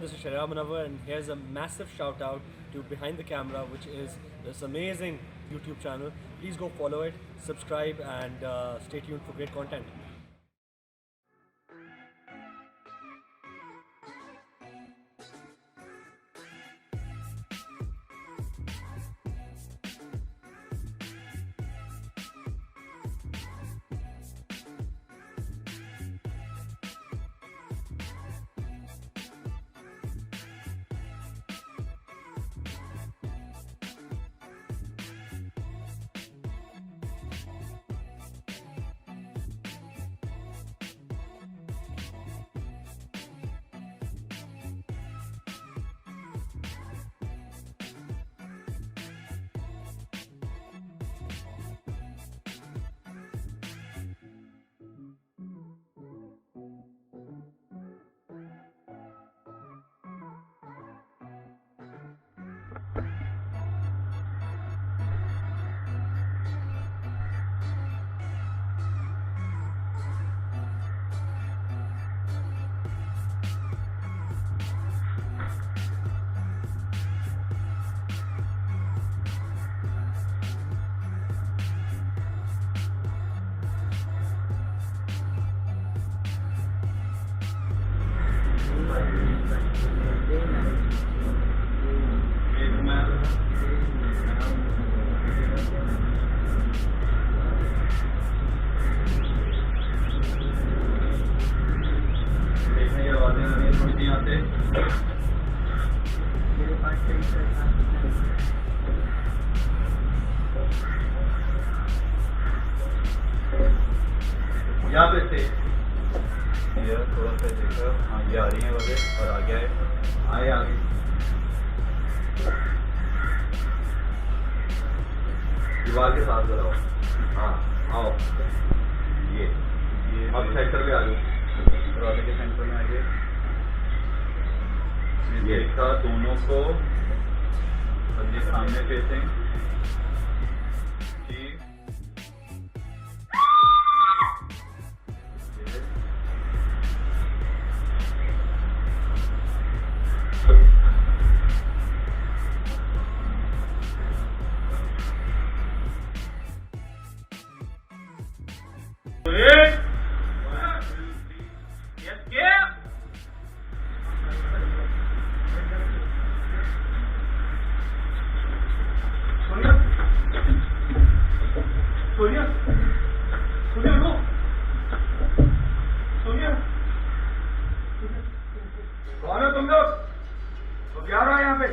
Mr. Sharia Munawar, and here's a massive shout out to Behind the Camera, which is this amazing YouTube channel. Please go follow it, subscribe, and stay tuned for great content. यहाँ पे थे ये थोड़ा सा देखो। हाँ ये आ रही है वजह और आगे आए आगे दीवार के साथ लगाओ। हाँ आओ ये अब सेंटर पे आ गए, दरवाजे के सेंटर में आ गए। ये देखा दोनों को ये सामने फेसिंग। सोनिया, सोनिया लो, सोनिया, कौन हो तुम लोग? तो क्या हो रहा है यहाँ पे?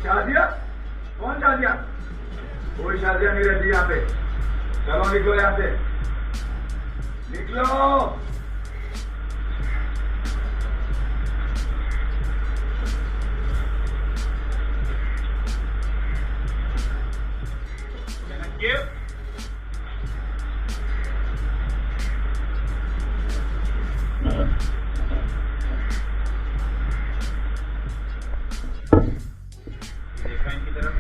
शादिया? कौन शादिया? कोई शादियां नहीं रहती यहाँ पे। चलो निकलो यहाँ से, निकलो। Yep. देखा इनकी तरफ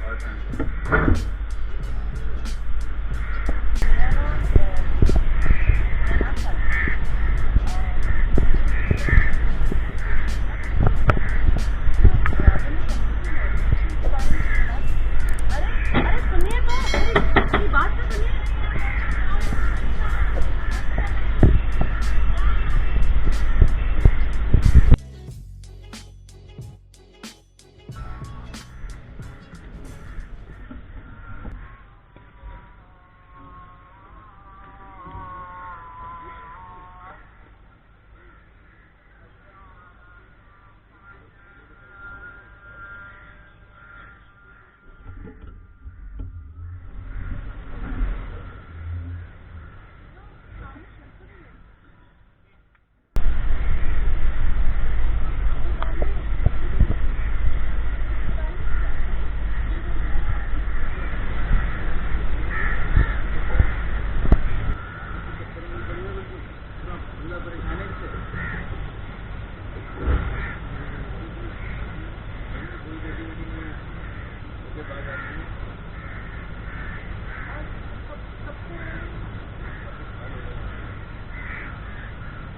और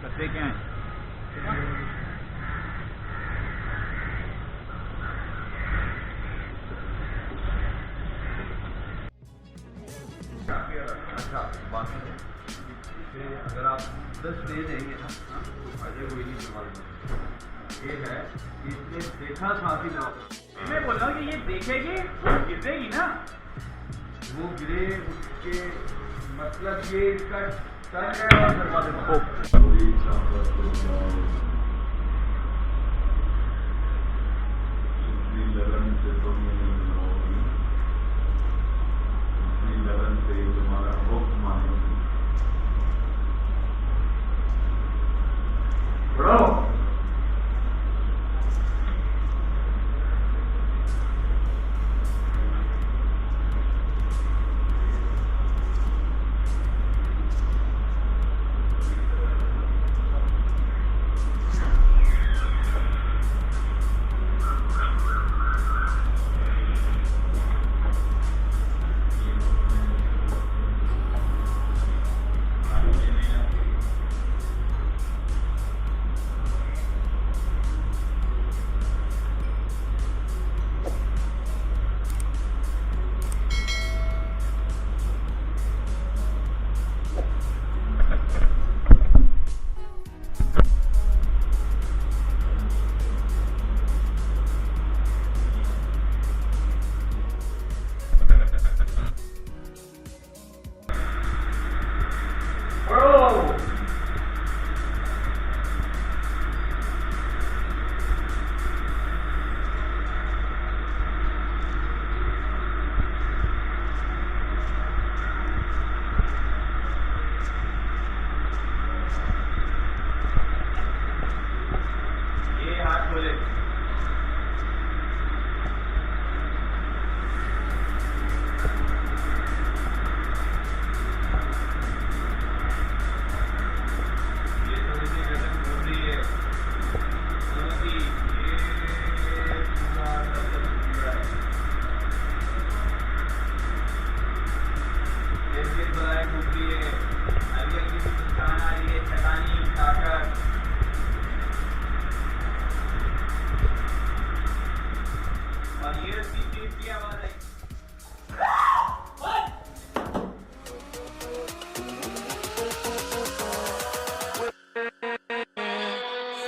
करते क्या है? अच्छा बात है अगर आप 10 दे देंगे ना तो फायदे कोई नहीं सवाल ये है कि इसने देखा था कि मैं बोल रहा हूँ कि ये देखेगी वो गिरेगी ना वो गिरे उसके मतलब ये इसका टर्न है और दरवाजे लगन से तुम्हारा हुक्म माने बड़ो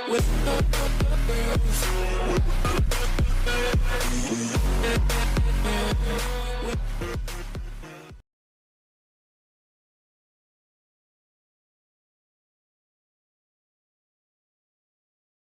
with